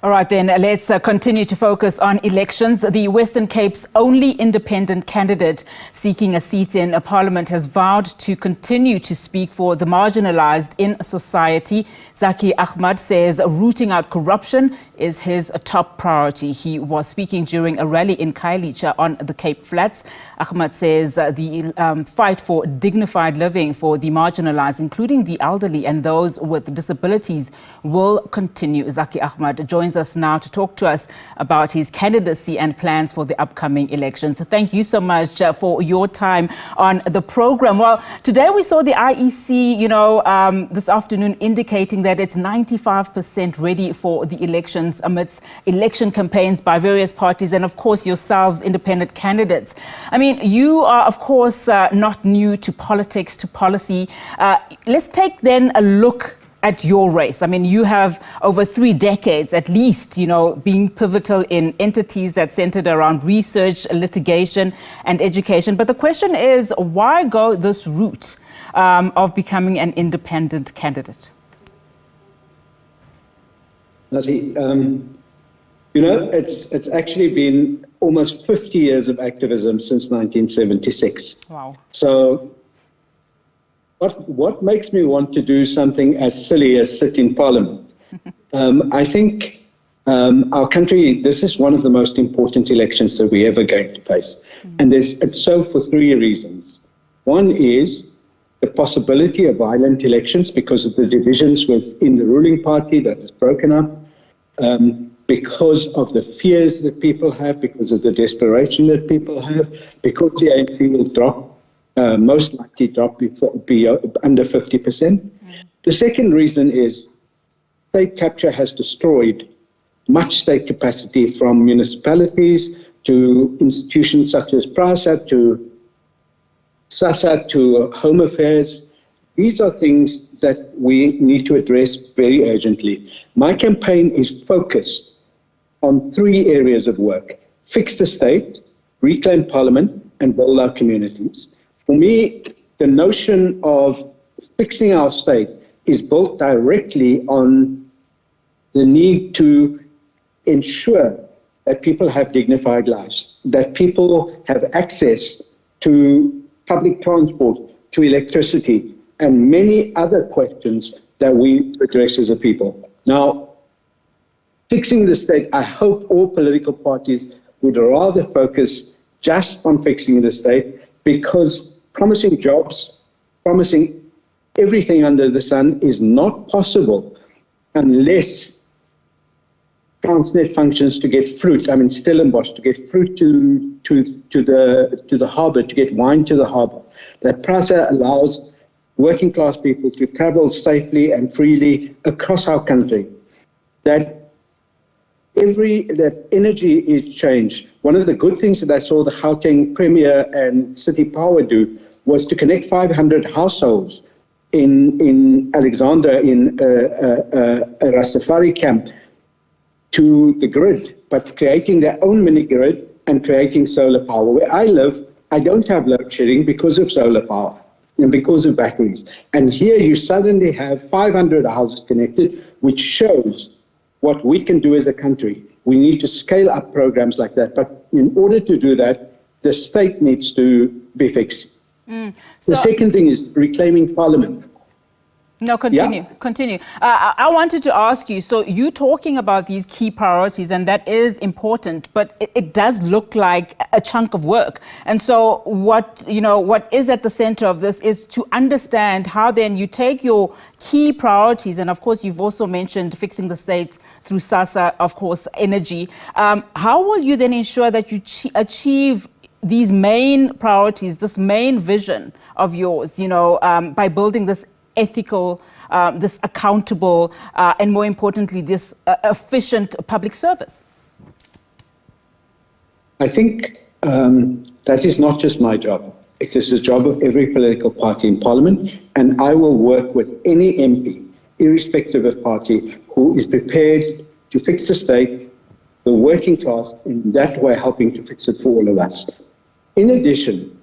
All right, then, let's continue to focus on elections. The Western Cape's only independent candidate seeking a seat in Parliament has vowed to continue to speak for the marginalised in society. Zackie Achmat says rooting out corruption is his top priority. He was speaking during a rally in Khayelitsha on the Cape Flats. Achmat says the fight for dignified living for the marginalised, including the elderly and those with disabilities, will continue. Zackie Achmat joins us now to talk to us about his candidacy and plans for the upcoming elections. So thank you so much for your time on the program. Well, today we saw the IEC, this afternoon indicating that it's 95% ready for the elections amidst election campaigns by various parties and, of course, yourselves, independent candidates. I mean, you are, of course, not new to politics, to policy. Let's take then a look at your race. I mean, you have over 3 decades at least, being pivotal in entities that centered around research, litigation and education. But the question is, why go this route of becoming an independent candidate? Nazzy, it's actually been almost 50 years of activism since 1976. Wow. So what makes me want to do something as silly as sit in Parliament? I think our country, this is one of the most important elections that we're ever going to face. And it's so for 3 reasons. One is the possibility of violent elections because of the divisions within the ruling party that is broken up, because of the fears that people have, because of the desperation that people have, because the ANC will drop, most likely drop be under 50%. The second reason is state capture has destroyed much state capacity, from municipalities to institutions such as PRASA to SASA to Home Affairs. These are things that we need to address very urgently. My campaign is focused on 3 areas of work: fix the state, reclaim Parliament, and build our communities. For me, the notion of fixing our state is built directly on the need to ensure that people have dignified lives, that people have access to public transport, to electricity, and many other questions that we address as a people. Now, fixing the state, I hope all political parties would rather focus just on fixing the state, because promising jobs, promising everything under the sun is not possible unless Transnet functions to get fruit. Stellenbosch to get fruit to the harbour, to get wine to the harbour. That PRASA allows working class people to travel safely and freely across our country. That energy is changed. One of the good things that I saw the Gauteng Premier and City Power do was to connect 500 households in Alexandra, in a Rastafari camp, to the grid, but creating their own mini-grid and creating solar power. Where I live, I don't have load shedding because of solar power and because of batteries. And here you suddenly have 500 houses connected, which shows what we can do as a country. We need to scale up programs like that. But in order to do that, the state needs to be fixed. The second thing is reclaiming Parliament. No, continue. I wanted to ask you, so you talking about these key priorities, and that is important, but it does look like a chunk of work. And so what is at the center of this is to understand how then you take your key priorities, and of course you've also mentioned fixing the state through SASA, of course, energy. How will you then ensure that you achieve these main priorities, this main vision of yours, by building this ethical, this accountable, and more importantly, this efficient public service? I think that is not just my job. It is the job of every political party in Parliament, and I will work with any MP, irrespective of party, who is prepared to fix the state, the working class, in that way helping to fix it for all of us. In addition,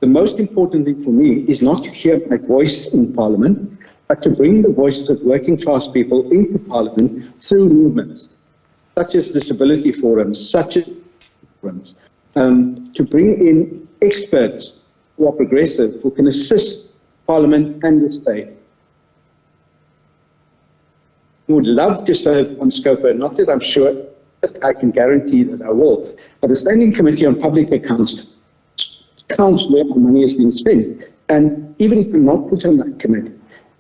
the most important thing for me is not to hear my voice in Parliament, but to bring the voices of working class people into Parliament through movements. such as disability forums, such as forums, to bring in experts who are progressive, who can assist Parliament and the state. I would love to serve on SCOPA, not that I'm sure that I can guarantee that I will, but the Standing Committee on Public Accounts counts where our money has been spent. And even if you're not put on that committee,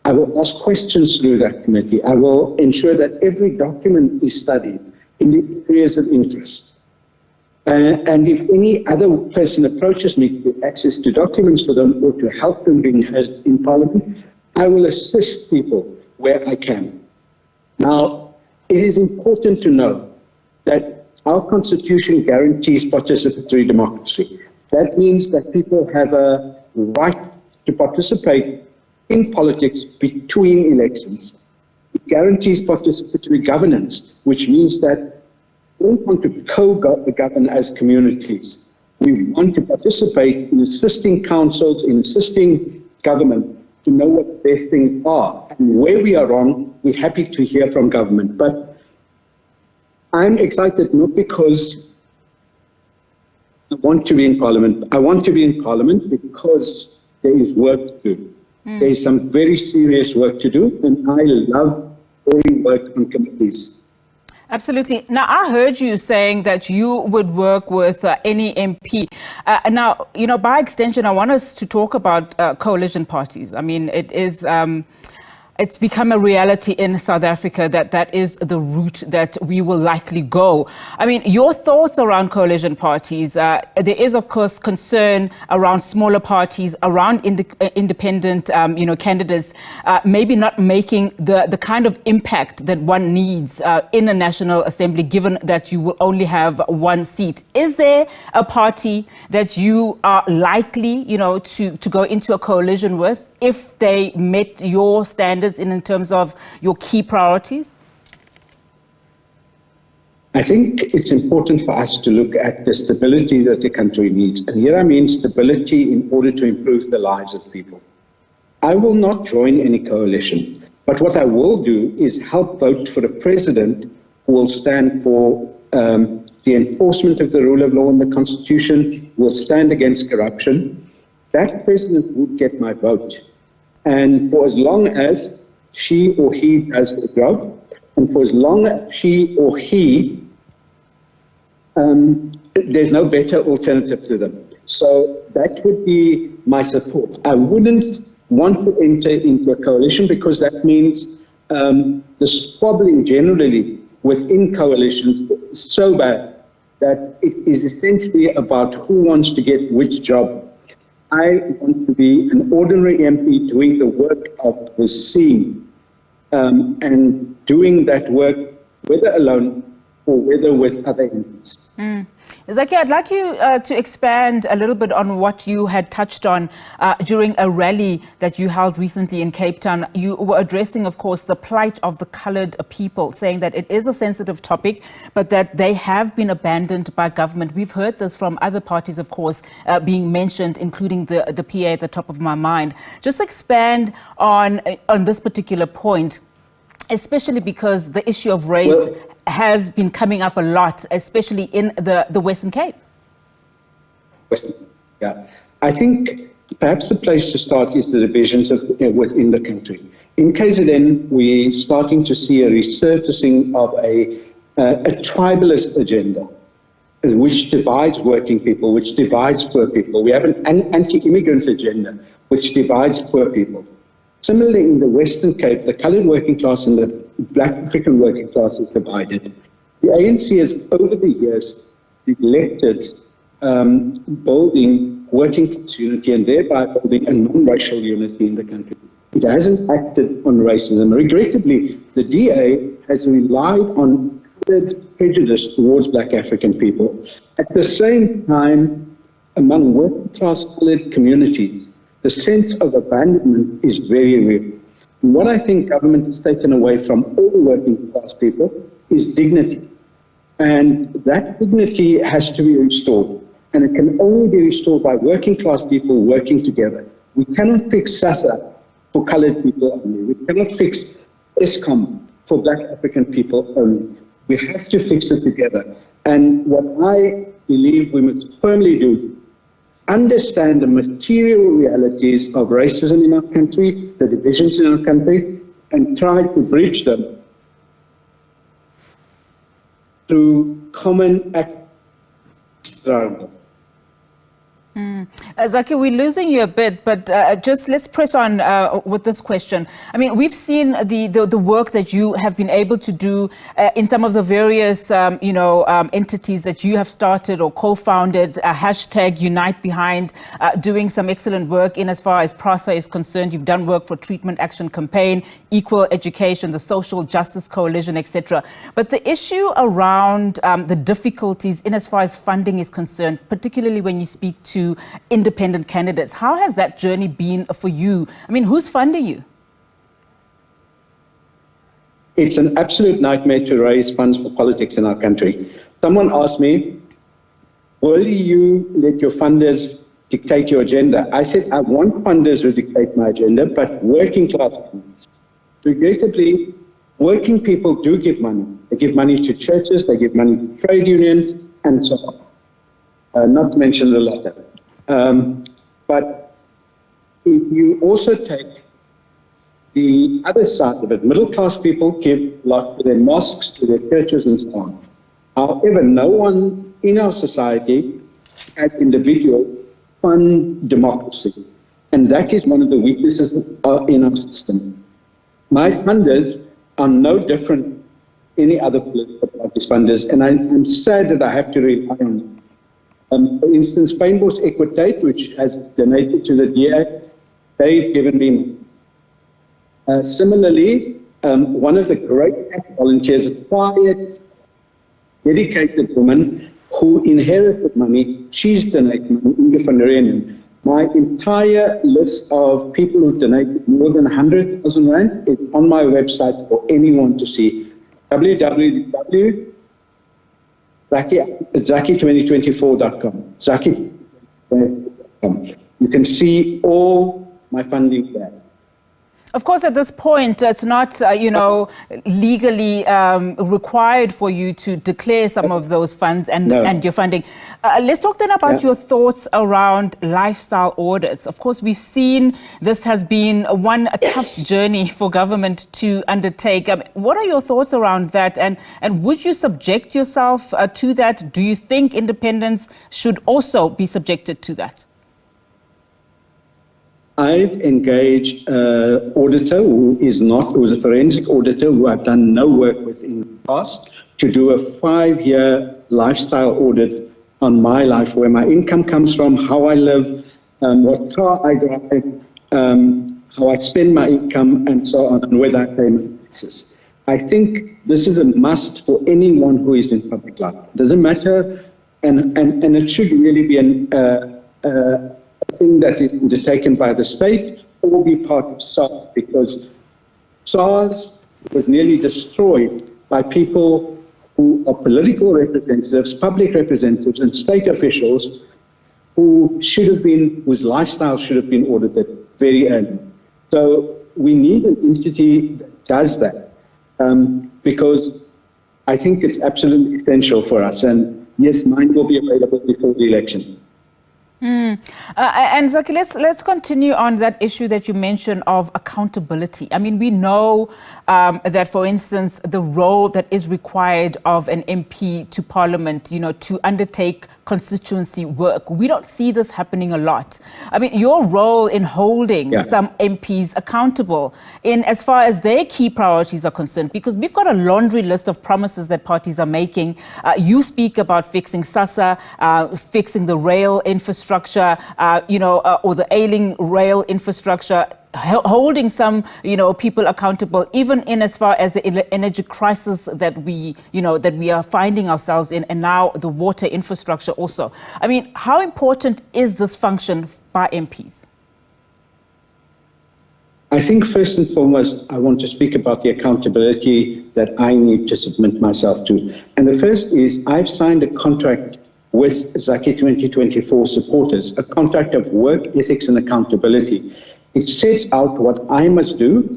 I will ask questions through that committee. I will ensure that every document is studied in the areas of interest. And if any other person approaches me to access to documents for them or to help them being heard in Parliament, I will assist people where I can. Now, it is important to know that our Constitution guarantees participatory democracy. That means that people have a right to participate in politics between elections. It guarantees participatory governance, which means that we don't want to co-govern as communities. We want to participate in assisting councils, in assisting government to know what their things are. And where we are wrong, we're happy to hear from government. But I'm excited not because I want to be in Parliament. I want to be in Parliament because there is work to do. There is some very serious work to do, and I love doing work on committees. Absolutely. Now, I heard you saying that you would work with any MP. Now, you know, by extension, I want us to talk about coalition parties. I mean, it is... it's become a reality in South Africa that is the route that we will likely go. I mean, your thoughts around coalition parties? There is, of course, concern around smaller parties, around independent, candidates, maybe not making the kind of impact that one needs in a National Assembly, given that you will only have one seat. Is there a party that you are likely, to go into a coalition with if they met your standards in terms of your key priorities? I think it's important for us to look at the stability that the country needs. And here I mean stability in order to improve the lives of people. I will not join any coalition, but what I will do is help vote for a president who will stand for the enforcement of the rule of law and the Constitution, will stand against corruption. That president would get my vote. And for as long as she or he does the job, and for as long as she or he, there's no better alternative to them. So that would be my support. I wouldn't want to enter into a coalition because that means the squabbling generally within coalitions is so bad that it is essentially about who wants to get which job. I want to be an ordinary MP doing the work of the scene and doing that work whether alone or whether with other MPs. Zackie, I'd like you to expand a little bit on what you had touched on during a rally that you held recently in Cape Town. You were addressing, of course, the plight of the coloured people, saying that it is a sensitive topic, but that they have been abandoned by government. We've heard this from other parties, of course, being mentioned, including the PA at the top of my mind. Just expand on this particular point, especially because the issue of race has been coming up a lot, especially in the Western Cape. Yeah, I think perhaps the place to start is the divisions within the country. In KZN, we're starting to see a resurfacing of a tribalist agenda, which divides working people, which divides poor people. We have an anti-immigrant agenda, which divides poor people. Similarly, in the Western Cape, the coloured working class and the Black African working class is divided. The ANC has, over the years, neglected building working class unity and thereby building a non-racial unity in the country. It hasn't acted on racism. Regrettably, the DA has relied on coloured prejudice towards Black African people. At the same time, among working class coloured communities, the sense of abandonment is very real. And what I think government has taken away from all working class people is dignity. And that dignity has to be restored. And it can only be restored by working class people working together. We cannot fix SASA for coloured people only. We cannot fix ESCOM for Black African people only. We have to fix it together. And what I believe we must firmly do, understand the material realities of racism in our country, the divisions in our country, and try to bridge them through common action. Zackie, we're losing you a bit, but just let's press on with this question. I mean, we've seen the work that you have been able to do in some of the various, entities that you have started or co-founded, hashtag Unite Behind, doing some excellent work in as far as PRASA is concerned. You've done work for Treatment Action Campaign, Equal Education, the Social Justice Coalition, etc. But the issue around the difficulties in as far as funding is concerned, particularly when you speak to independent candidates, how has that journey been for you? I mean, who's funding you? It's an absolute nightmare to raise funds for politics in our country. Someone asked me, will you let your funders dictate your agenda? I said, I want funders who dictate my agenda, but working class funders. Regrettably, working people do give money. They give money to churches, they give money to trade unions, and so on. Not to mention the latter. But if you also take the other side of it, middle class people give a lot to their mosques, to their churches, and so on. However, no one in our society as individual fund democracy. And that is one of the weaknesses in our system. My funders are no different than any other political party's funders, and I'm sad that I have to rely on them. For instance, Fynbos Equitate, which has donated to the DA, they've given me money. Similarly, one of the great volunteers, a quiet, dedicated woman who inherited money, she's donated money, Inge van Renen. My entire list of people who've donated more than 100,000 Rand is on my website for anyone to see. Zackie2024.com. Zackie2024.com. You can see all my funding there. Of course, at this point, it's not, legally required for you to declare some of those funds and your funding. Let's talk then about your thoughts around lifestyle audits. Of course, we've seen this has been a tough journey for government to undertake. What are your thoughts around that? And would you subject yourself to that? Do you think independents should also be subjected to that? I've engaged an auditor who's a forensic auditor who I've done no work with in the past to do a 5-year lifestyle audit on my life, where my income comes from, how I live, what car I drive, how I spend my income, and so on, and whether I pay my taxes. I think this is a must for anyone who is in public life. It doesn't matter, and it should really be a thing that is undertaken by the state or be part of SARS, because SARS was nearly destroyed by people who are political representatives, public representatives, and state officials whose lifestyle should have been audited very early. So we need an entity that does that, because I think it's absolutely essential for us. And yes, mine will be available before the election. And Zackie, let's continue on that issue that you mentioned of accountability. I mean, we know that, for instance, the role that is required of an MP to Parliament, to undertake constituency work. We don't see this happening a lot. I mean, your role in holding some MPs accountable in as far as their key priorities are concerned, because we've got a laundry list of promises that parties are making. You speak about fixing SASSA, fixing the rail infrastructure, or the ailing rail infrastructure, holding some, people accountable, even in as far as the energy crisis that we are finding ourselves in, and now the water infrastructure also. I mean, how important is this function by MPs? I think first and foremost, I want to speak about the accountability that I need to submit myself to. And the first is I've signed a contract with Zackie 2024 supporters, a contract of work ethics and accountability. It sets out what I must do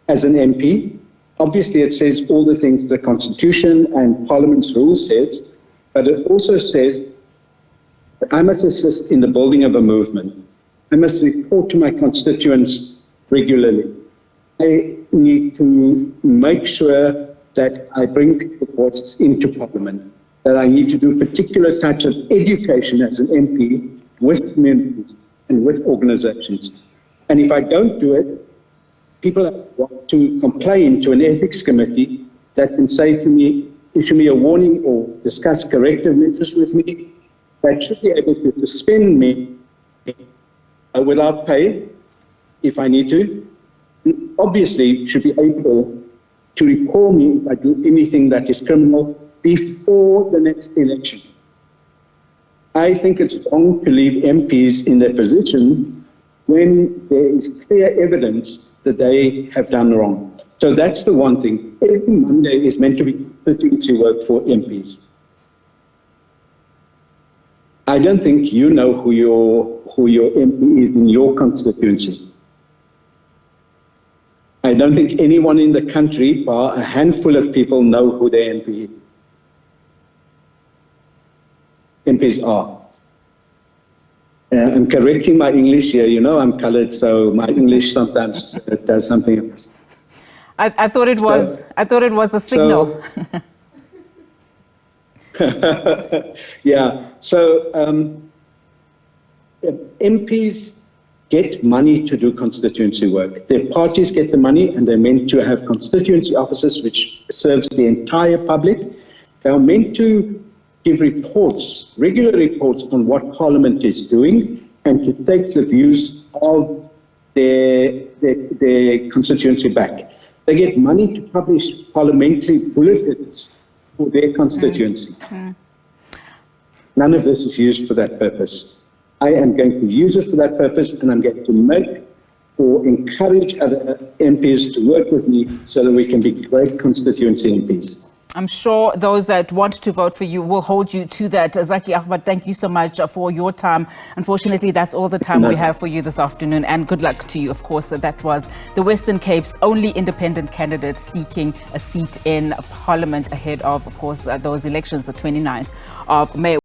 as an MP obviously it says all the things the Constitution and Parliament's rules says, but it also says that I must assist in the building of a movement. I must report to my constituents regularly. I need to make sure that I bring people's voices into Parliament, that I need to do particular types of education as an MP with communities and with organisations. And if I don't do it, people want to complain to an ethics committee that can say to me, issue me a warning or discuss corrective measures with me, that should be able to suspend me without pay if I need to. Obviously, should be able to recall me if I do anything that is criminal before the next election. I think it's wrong to leave MPs in their position when there is clear evidence that they have done wrong. So that's the one thing. Every Monday is meant to be constituency work for MPs. I don't think you know who your MP is in your constituency. I don't think anyone in the country, bar a handful of people, know who their MPs are. I'm correcting my English here. You know I'm coloured, so my English sometimes does something else. I thought it was. I thought it was a signal. Yeah. So MPs get money to do constituency work. Their parties get the money, and they're meant to have constituency offices which serves the entire public. They are meant to give reports, regular reports on what Parliament is doing, and to take the views of their constituency back. They get money to publish parliamentary bulletins for their constituency. None of this is used for that purpose. I am going to use it for that purpose, and I'm going to make or encourage other MPs to work with me so that we can be great constituency MPs. I'm sure those that want to vote for you will hold you to that. Zackie Achmat, thank you so much for your time. Unfortunately, that's all the time we have for you this afternoon, and good luck to you. Of course, that was the Western Cape's only independent candidate seeking a seat in Parliament ahead of course, those elections, the 29th of May.